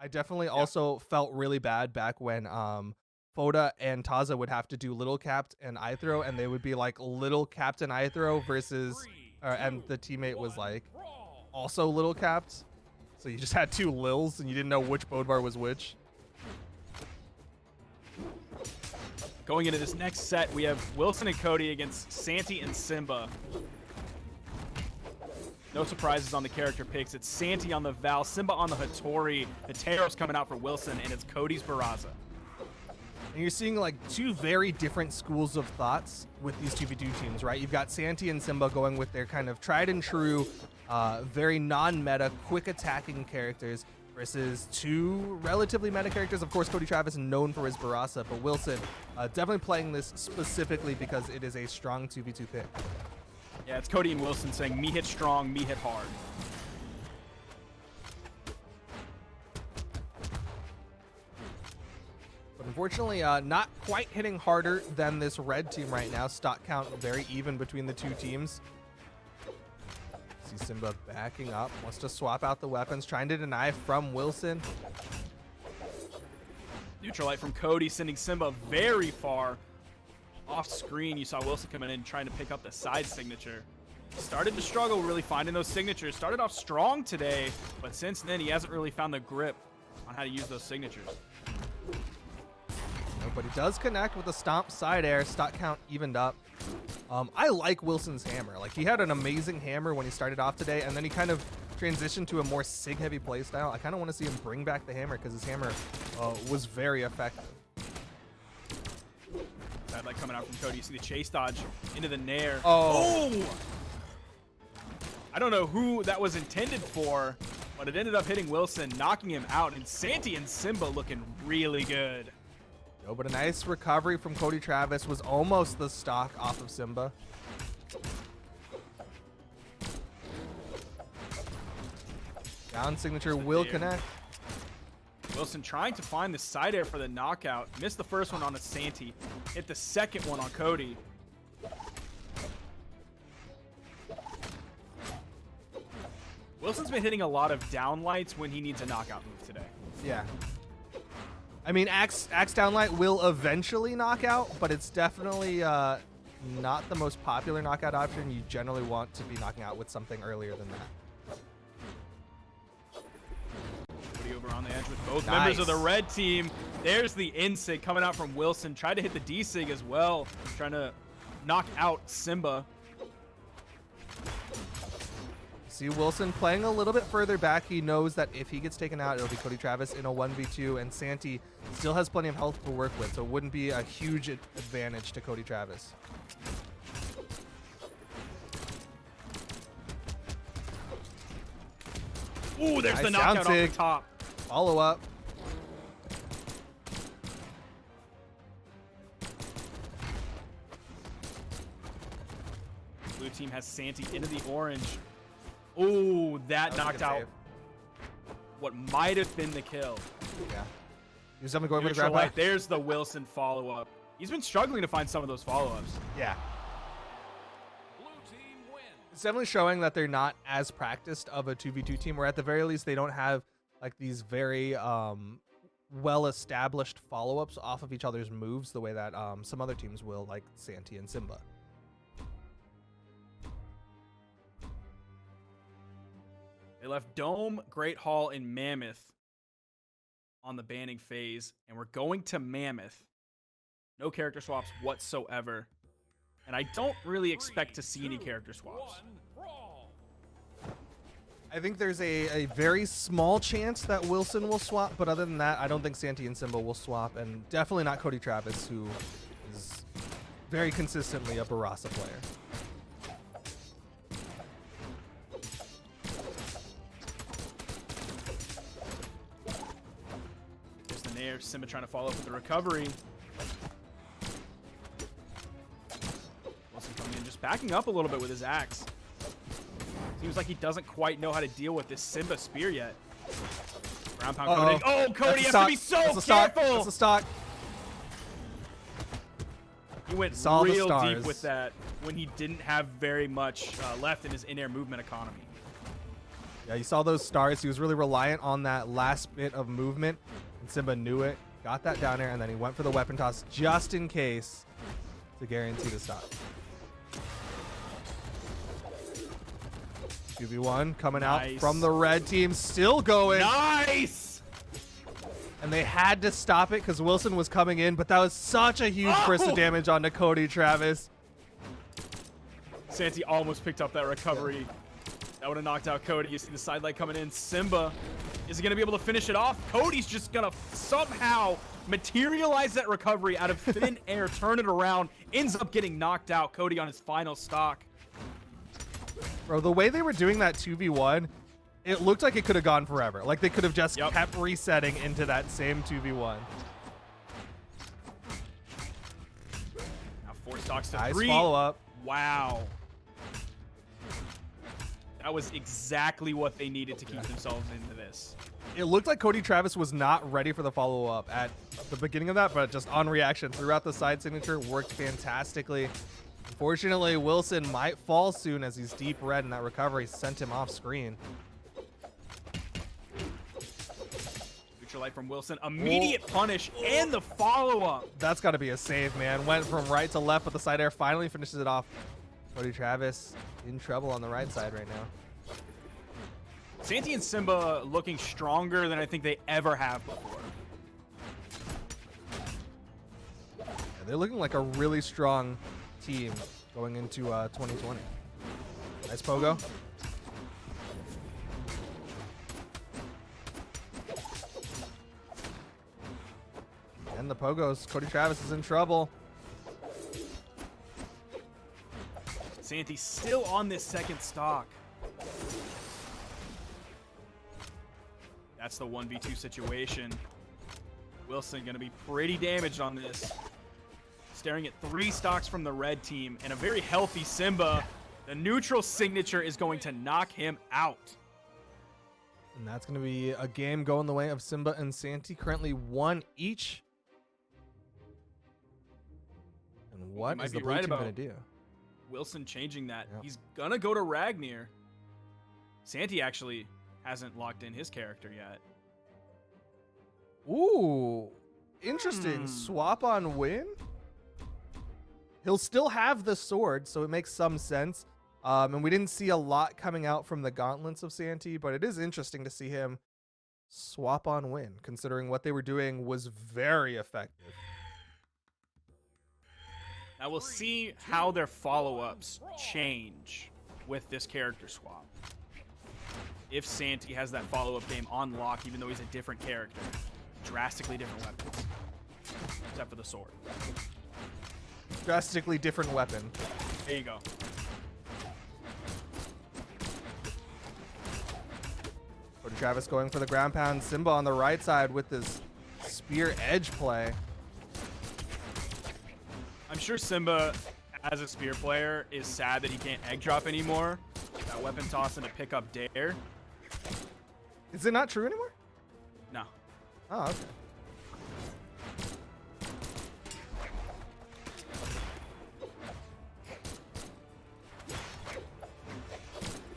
I definitely also felt really bad back when Foda and Taza would have to do little capped and I throw, and they would be like little capped and I throw versus, and the teammate was like also little capped. So you just had two lils and you didn't know which Bodvar was which. Going into this next set, we have Wilson and Cody against Santy and Simba. No surprises on the character picks. It's Santy on the Val, Simba on the Hattori, Hetero's coming out for Wilson, and it's Cody's Barraza. And you're seeing like two very different schools of thoughts with these 2v2 teams, right? You've got Santy and Simba going with their kind of tried and true, very non-meta, quick attacking characters versus two relatively meta characters. Of course, Cody Travis known for his Barraza, but Wilson definitely playing this specifically because it is a strong 2v2 pick. Yeah, it's Cody and Wilson saying, me hit strong, me hit hard. But unfortunately, not quite hitting harder than this red team right now. Stock count very even between the two teams. See Simba backing up, wants to swap out the weapons, trying to deny from Wilson. Neutral light from Cody, sending Simba very far off screen. You saw Wilson coming in trying to pick up the side signature. Started to struggle really finding those signatures. Started off strong today, but since then he hasn't really found the grip on how to use those signatures. But he does connect with a stomp side air. Stock count evened up. I like Wilson's hammer. Like, he had an amazing hammer when he started off today, and then he kind of transitioned to a more sig heavy playstyle. I kind of want to see him bring back the hammer because his hammer was very effective. Bad light coming out from Cody. You see the chase dodge into the nair. Oh! I don't know who that was intended for, but it ended up hitting Wilson, knocking him out, and Santy and Simba looking really good. No, but a nice recovery from Cody Travis was almost the stock off of Simba. Down signature will connect. Wilson trying to find the side air for the knockout. Missed the first one on a Santy. Hit the second one on Cody. Wilson's been hitting a lot of downlights when he needs a knockout move today. Yeah. I mean, Axe Downlight will eventually knock out, but it's definitely not the most popular knockout option. You generally want to be knocking out with something earlier than that. Cody over on the edge with both members of the red team. There's the insig coming out from Wilson. Tried to hit the D-sig as well. Trying to knock out Simba. See Wilson playing a little bit further back. He knows that if he gets taken out, it'll be Cody Travis in a 1v2, and Santy still has plenty of health to work with, so it wouldn't be a huge advantage to Cody Travis. Ooh, there's the knockout off the top. Follow up. Blue team has Santy into the orange. Ooh, that knocked out what might have been the kill. Yeah. He's definitely going for the grab back. There's the Wilson follow-up. He's been struggling to find some of those follow-ups. Yeah. It's definitely showing that they're not as practiced of a 2v2 team, or at the very least they don't have like these very well-established follow-ups off of each other's moves the way that some other teams will, like Santy and Simba. They left Dome, Great Hall, and Mammoth on the banning phase, and we're going to Mammoth. No character swaps whatsoever, and I don't really expect to see any character swaps. I think there's a very small chance that Wilson will swap, but other than that, I don't think Santy and Simba will swap, and definitely not Cody Travis, who is very consistently a Barraza player. Simba trying to follow up with the recovery. Wilson coming in, just backing up a little bit with his axe. Seems like he doesn't quite know how to deal with this Simba spear yet. Ground pound Cody. Oh, Cody has to be so careful. That's a stock. He went real deep with that when he didn't have very much left in his in-air movement economy. Yeah, you saw those stars. He was really reliant on that last bit of movement, and Simba knew it. Got that down air, and then he went for the weapon toss just in case to guarantee the stop. 2v1 coming out from the red team, still going. Nice! And they had to stop it because Wilson was coming in, but that was such a huge burst of damage onto Cody Travis. Santy almost picked up that recovery. That would have knocked out Cody. You see the side light coming in. Simba is going to be able to finish it off. Cody's just going to somehow materialize that recovery out of thin air, turn it around, ends up getting knocked out. Cody on his final stock. Bro, the way they were doing that 2v1, it looked like it could have gone forever. Like they could have just kept resetting into that same 2v1. Now 4 stocks to nice 3. Follow-up. Wow. That was exactly what they needed to keep themselves into this. It looked like Cody Travis was not ready for the follow-up at the beginning of that, but just on reaction throughout the side signature, worked fantastically. Unfortunately, Wilson might fall soon as he's deep red, and that recovery sent him off screen. Neutral light from Wilson. Immediate punish and the follow-up. That's got to be a save, man. Went from right to left, but the side air finally finishes it off. Cody Travis in trouble on the right side right now. Santy and Simba looking stronger than I think they ever have before. Yeah, they're looking like a really strong team going into 2020. Nice pogo. And the pogos. Cody Travis is in trouble. Santy still on this second stock. That's the 1v2 situation. Wilson going to be pretty damaged on this. Staring at 3 stocks from the red team and a very healthy Simba. The neutral signature is going to knock him out. And that's going to be a game going the way of Simba and Santy. Currently 1 each. And what is the blue team going to do? Wilson changing that. Yep. He's going to go to Ragnir. Santy actually hasn't locked in his character yet. Ooh, interesting. Swap on win. He'll still have the sword, so it makes some sense. And we didn't see a lot coming out from the gauntlets of Santy, but it is interesting to see him swap on win, considering what they were doing was very effective. Now we'll see how their follow-ups change with this character swap. If Santy has that follow-up game on lock, even though he's a different character. Drastically different weapons. Except for the sword. Drastically different weapon. There you go. Cody Travis going for the ground pound. Simba on the right side with this spear edge play. I'm sure Simba, as a spear player, is sad that he can't egg drop anymore. That weapon toss and a pick up dare. Is it not true anymore? No. Oh, okay.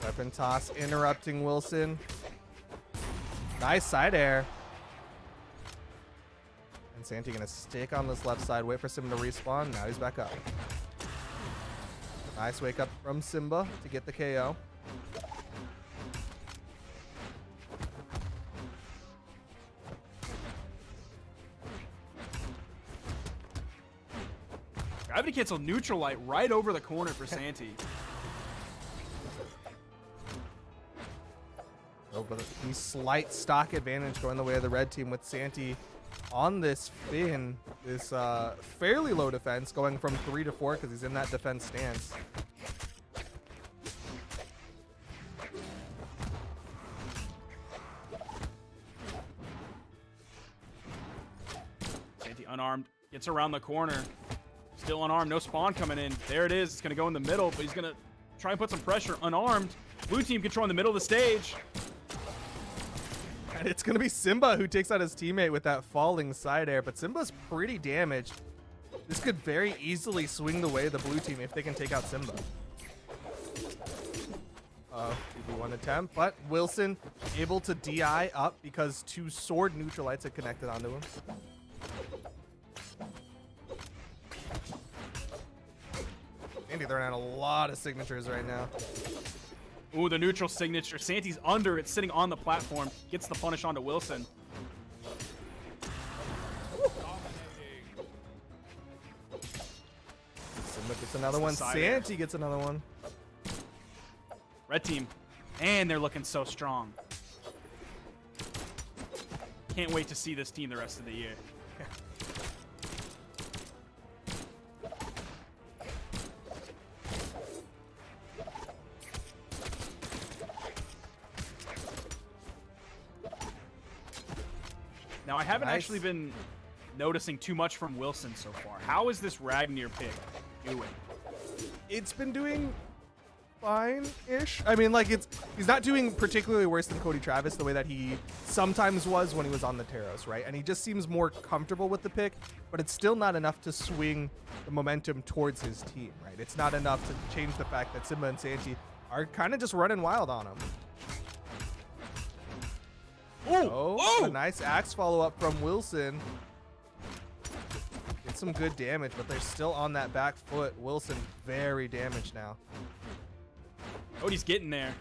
Weapon toss interrupting Wilson. Nice side air. And Santy gonna stick on this left side, wait for Simba to respawn. Now he's back up. Nice wake up from Simba to get the KO. Gravity cancel neutral light right over the corner for Santy. Oh, but the slight stock advantage going the way of the red team with Santy on this Finn, this fairly low defense, going from 3 to 4 because he's in that defense stance. Santy unarmed, gets around the corner. Still unarmed, no spawn coming in. There it is. It's going to go in the middle, but he's going to try and put some pressure unarmed. Blue team controlling the middle of the stage. And it's going to be Simba who takes out his teammate with that falling side air, but Simba's pretty damaged. This could very easily swing the way of the blue team if they can take out Simba. 2v1 attempt, but Wilson able to DI up because 2 sword neutralites had connected onto him. Santy throwing out a lot of signatures right now. Ooh, the neutral signature. Santy's under it, sitting on the platform. Gets the punish onto Wilson. Simba gets another one. Santy gets another one. Red team. And they're looking so strong. Can't wait to see this team the rest of the year. Now, I haven't actually been noticing too much from Wilson so far. How is this Ragnar pick doing? It's been doing fine-ish. I mean, like, he's not doing particularly worse than Cody Travis the way that he sometimes was when he was on the Taros, right? And he just seems more comfortable with the pick, but it's still not enough to swing the momentum towards his team, right? It's not enough to change the fact that Simba and Santy are kind of just running wild on him. Oh, a nice axe follow-up from Wilson. Get some good damage, but they're still on that back foot. Wilson very damaged now. Cody's getting there.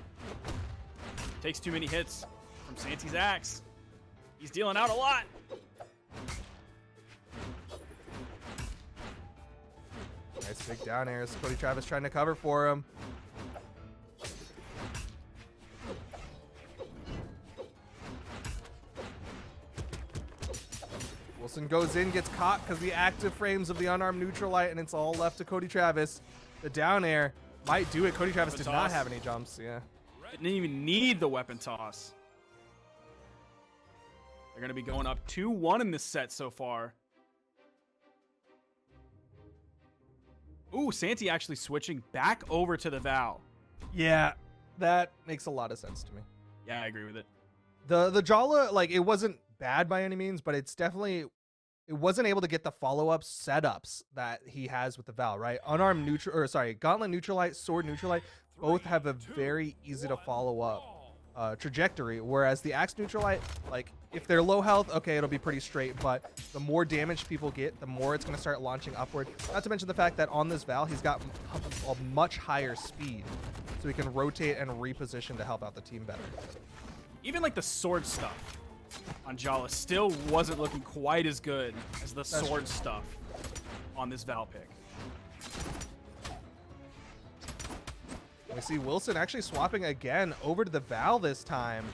Takes too many hits from Santy's axe. He's dealing out a lot. Nice big down airs. Cody Travis trying to cover for him. Wilson goes in, gets caught because the active frames of the unarmed neutralite, and it's all left to Cody Travis. The down air might do it. Cody Travis did not have any jumps. Yeah. Didn't even need the weapon toss. They're going to be going up 2-1 in this set so far. Ooh, Santy actually switching back over to the Val. Yeah, that makes a lot of sense to me. Yeah, I agree with it. The Brawlhalla, like, it wasn't bad by any means, but it's definitely, it wasn't able to get the follow-up setups that he has with the Val, right? Unarmed neutral, or sorry, Gauntlet Neutralite, Sword Neutralite, both have a very easy to follow up trajectory, whereas the Axe Neutralite, like, if they're low health, okay, it'll be pretty straight, but the more damage people get, the more it's going to start launching upward. Not to mention the fact that on this Val, he's got a much higher speed, so he can rotate and reposition to help out the team better. Even like the sword stuff on Brawlhalla still wasn't looking quite as good as the sword stuff on this Val pick. We see Wilson actually swapping again over to the Val this time.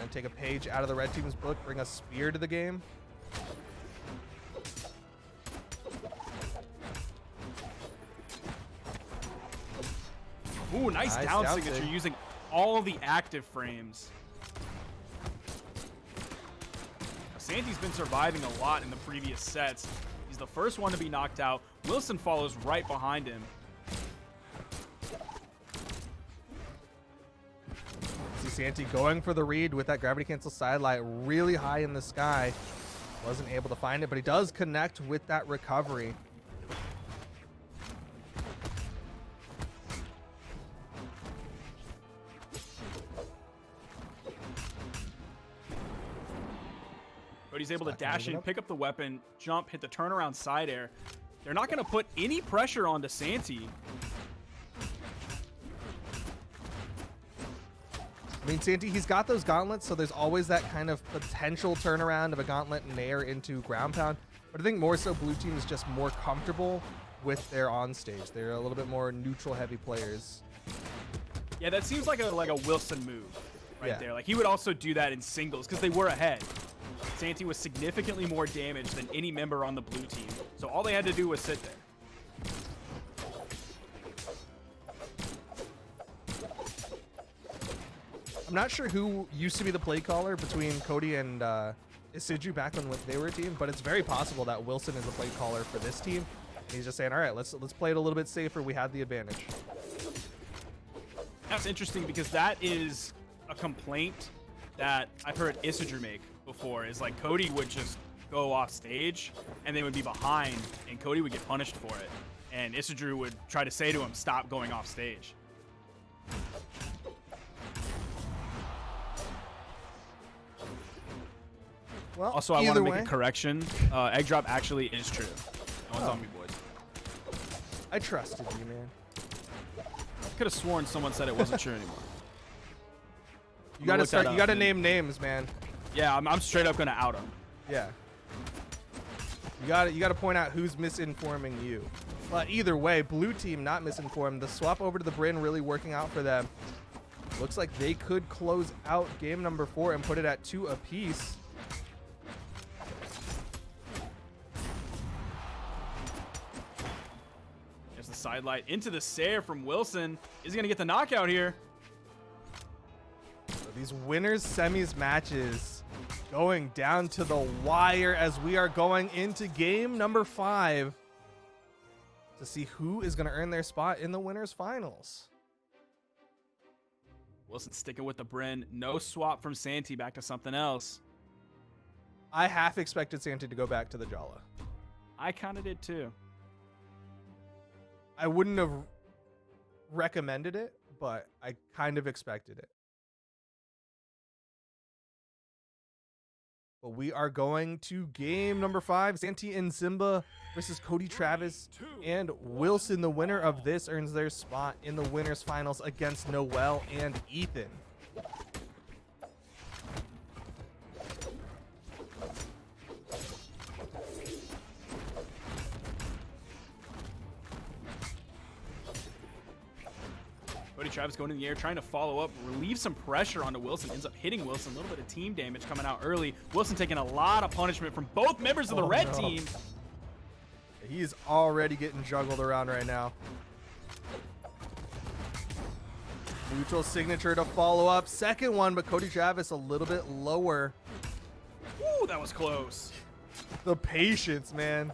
And take a page out of the red team's book, bring a spear to the game. Ooh, nice down signature using all of the active frames. Santy's been surviving a lot in the previous sets. He's the first one to be knocked out. Wilson follows right behind him. See Santy going for the read with that gravity cancel sidelight really high in the sky. Wasn't able to find it, but he does connect with that recovery. Cody's able to dash in, pick up the weapon, jump, hit the turnaround side air. They're not going to put any pressure onto Santy. I mean, Santy, he's got those gauntlets, so there's always that kind of potential turnaround of a gauntlet nair into ground pound. But I think more so blue team is just more comfortable with their on stage. They're a little bit more neutral heavy players. Yeah, that seems like a Wilson move right there. Like he would also do that in singles because they were ahead. Santy was significantly more damaged than any member on the blue team. So all they had to do was sit there. I'm not sure who used to be the play caller between Cody and Isidru back when they were a team, but it's very possible that Wilson is the play caller for this team. And he's just saying, all right, let's play it a little bit safer. We have the advantage. That's interesting because that is a complaint that I've heard Isidru make before, is like Cody would just go off stage and they would be behind and Cody would get punished for it. And Isidru would try to say to him, stop going off stage. Well, Also, I want to make way, a correction. Egg drop actually is true. No one's on me, boys. I trusted you, man. I could have sworn someone said it wasn't true anymore. You gotta start. You gotta name names, man. Yeah, I'm straight up gonna out him. Yeah. You gotta point out who's misinforming you. But either way, blue team not misinformed. The swap over to the Bryn really working out for them. Looks like they could close out game number 4 and put it at 2 apiece. There's the side light into the Sair from Wilson. Is he gonna get the knockout here? So these winners semis matches going down to the wire as we are going into game number 5 to see who is going to earn their spot in the winners finals. Wilson sticking with the Bryn. No swap from Santy, back to something else. I half expected Santy to go back to the Brawlhalla. I kind of did too. I wouldn't have recommended it, but I kind of expected it. But we are going to game number 5. Santy and Simba versus Cody, Travis, and Wilson. The winner of this earns their spot in the winners finals against Noel and Ethan. Cody Travis going in the air, trying to follow up, relieve some pressure onto Wilson, ends up hitting Wilson. A little bit of team damage coming out early. Wilson taking a lot of punishment from both members of the red team. He's already getting juggled around right now. Neutral signature to follow up. Second one, but Cody Travis a little bit lower. Ooh, that was close. The patience, man.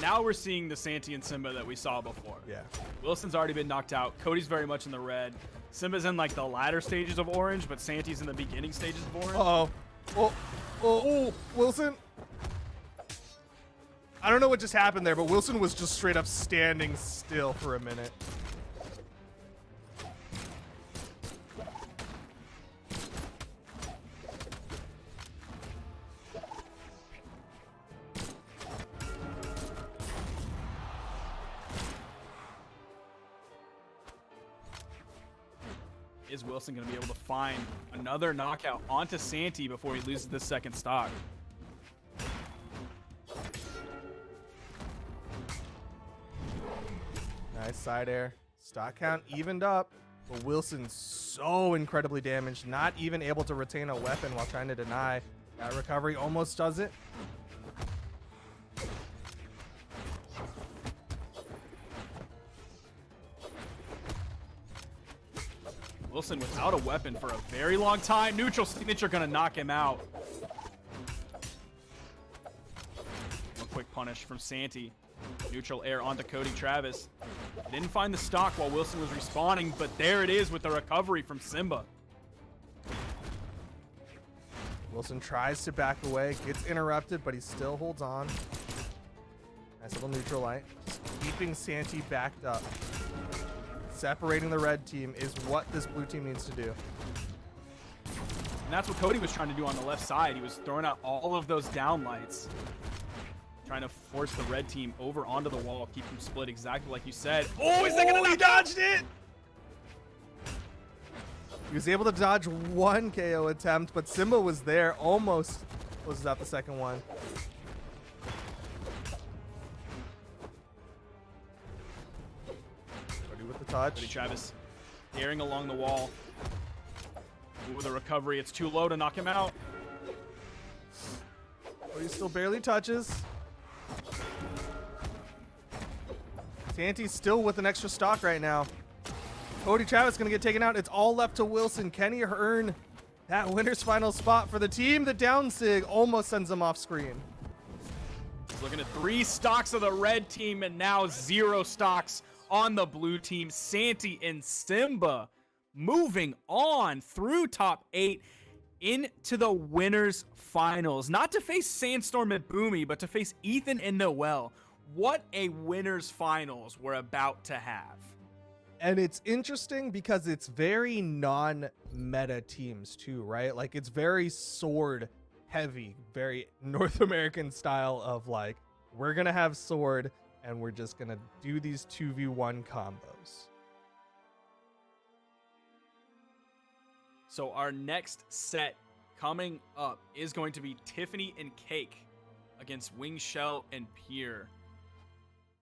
Now we're seeing the Santy and Simba that we saw before. Yeah. Wilson's already been knocked out. Cody's very much in the red. Simba's in like the latter stages of orange, but Santy's in the beginning stages of orange. Oh, Wilson. I don't know what just happened there, but Wilson was just straight up standing still for a minute. Is Wilson going to be able to find another knockout onto Santy before he loses this second stock? Nice side air. Stock count evened up, but Wilson's so incredibly damaged, not even able to retain a weapon while trying to deny. That recovery almost does it. Wilson without a weapon for a very long time. Neutral signature gonna knock him out. A quick punish from Santy. Neutral air onto Cody Travis. Didn't find the stock while Wilson was respawning, but there it is with the recovery from Simba. Wilson tries to back away, gets interrupted, but he still holds on. Nice little neutral light. Just keeping Santy backed up. Separating the red team is what this blue team needs to do. And that's what Cody was trying to do on the left side. He was throwing out all of those down lights, trying to force the red team over onto the wall, keep them split exactly like you said. Oh, is that gonna knock dodged it? He was able to dodge one KO attempt, but Simba was there, almost closes out the second one. With the touch. Cody Travis daring along the wall. With a recovery, it's too low to knock him out. Oh, he still barely touches. Santy's still with an extra stock right now. Cody Travis gonna get taken out. It's all left to Wilson. Can he earn that winner's final spot for the team? The down sig almost sends him off screen. He's looking at 3 stocks of the red team and now 0 stocks on the blue team. Santy and Simba moving on through top 8. into the winners finals, not to face Sandstorm and Boomy, but to face Ethan and Noel. What a winners finals we're about to have. And it's interesting because it's very non-meta teams too, right? Like it's very sword heavy, very North American style of like, we're gonna have sword and we're just gonna do these 2v1 combos. So our next set coming up is going to be Tiffany and Cake against Wing Shell and Pier.